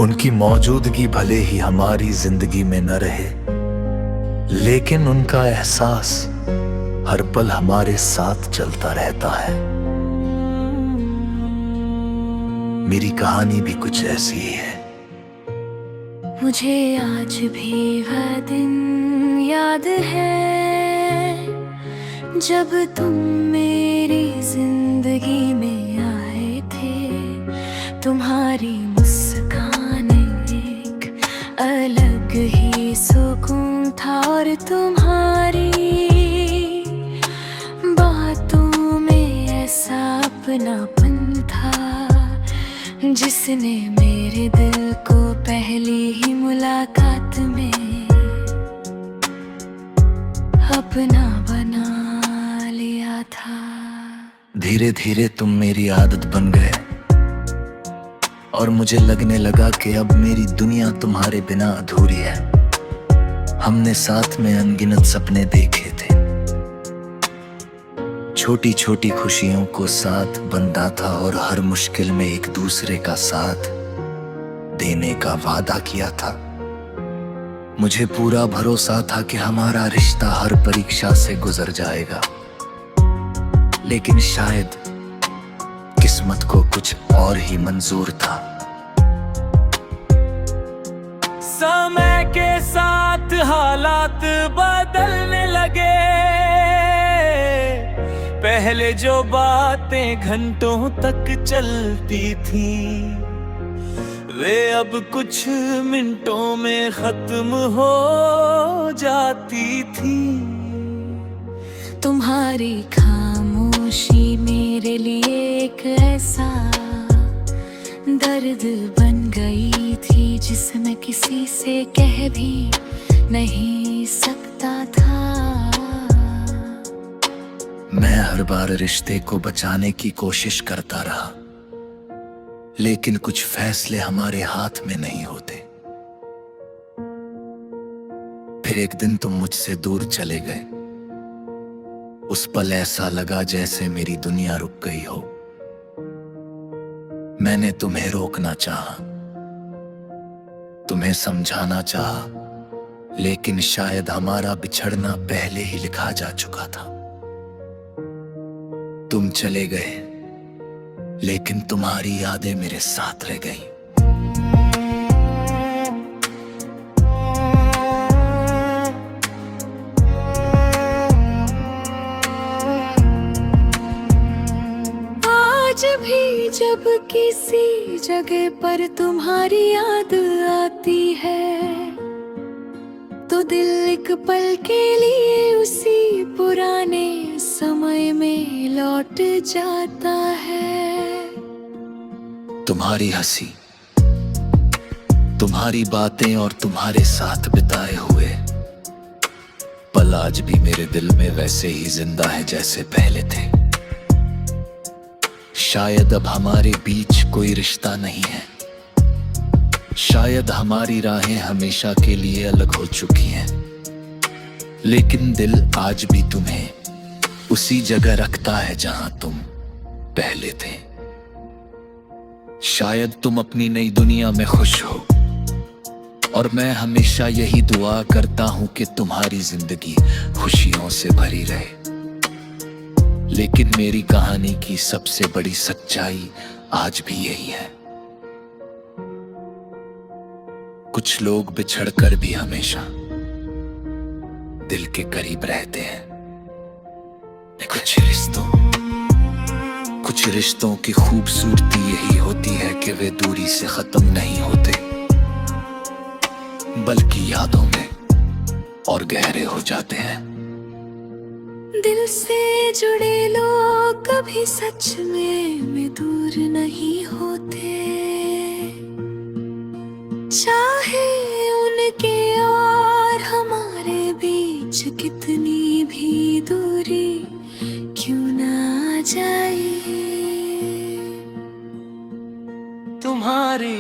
उनकी मौजूदगी भले ही हमारी जिंदगी में न रहे, लेकिन उनका एहसास हर पल हमारे साथ चलता रहता है। मेरी कहानी भी कुछ ऐसी ही है। मुझे आज भी वह दिन याद है जब तुम मेरी जिंदगी में आए थे। तुम्हारी मुस्कान एक अलग ही सुकून था और तुम्हारी बातों में ऐसा अपनापन था जिसने मेरे दिल को पहली ही मुलाकात में अपना बना लिया था। धीरे धीरे तुम मेरी आदत बन गए और मुझे लगने लगा कि अब मेरी दुनिया तुम्हारे बिना अधूरी है। हमने साथ में अनगिनत सपने देखे थे, छोटी छोटी खुशियों को साथ बांधा था और हर मुश्किल में एक दूसरे का साथ देने का वादा किया था। मुझे पूरा भरोसा था कि हमारा रिश्ता हर परीक्षा से गुजर जाएगा, लेकिन शायद किस्मत को कुछ और ही मंजूर था। समय के साथ हालात बदलने लगे। पहले जो बातें घंटों तक चलती थी वे अब कुछ मिनटों में खत्म हो जाती थी। तुम्हारी खामोशी मेरे लिए एक ऐसा दर्द बन गई थी जिसमें किसी से कह भी नहीं सकता था। मैं हर बार रिश्ते को बचाने की कोशिश करता रहा, लेकिन कुछ फैसले हमारे हाथ में नहीं होते। फिर एक दिन तुम मुझसे दूर चले गए। उस पल ऐसा लगा जैसे मेरी दुनिया रुक गई हो। मैंने तुम्हें रोकना चाहा, तुम्हें समझाना चाहा, लेकिन शायद हमारा बिछड़ना पहले ही लिखा जा चुका था। तुम चले गए, लेकिन तुम्हारी यादें मेरे साथ रह गईं। आज भी जब किसी जगह पर तुम्हारी याद आती है तो दिल एक पल के लिए उसी पुराने समय में लौट जाता है। तुम्हारी हंसी, तुम्हारी बातें और तुम्हारे साथ बिताए हुए पल आज भी मेरे दिल में वैसे ही जिंदा है जैसे पहले थे। शायद अब हमारे बीच कोई रिश्ता नहीं है, शायद हमारी राहें हमेशा के लिए अलग हो चुकी हैं, लेकिन दिल आज भी तुम्हें उसी जगह रखता है जहां तुम पहले थे। शायद तुम अपनी नई दुनिया में खुश हो और मैं हमेशा यही दुआ करता हूं कि तुम्हारी जिंदगी खुशियों से भरी रहे। लेकिन मेरी कहानी की सबसे बड़ी सच्चाई आज भी यही है, कुछ लोग बिछड़कर भी हमेशा दिल के करीब रहते हैं। कुछ रिश्तों की खूबसूरती यही होती है कि वे दूरी से खत्म नहीं होते, बल्कि यादों में और गहरे हो जाते हैं। दिल से जुड़े लोग कभी सच में दूर नहीं होते, चाहे उनके और हमारे बीच कितनी भी दूरी क्यों ना जाए। तुम्हारी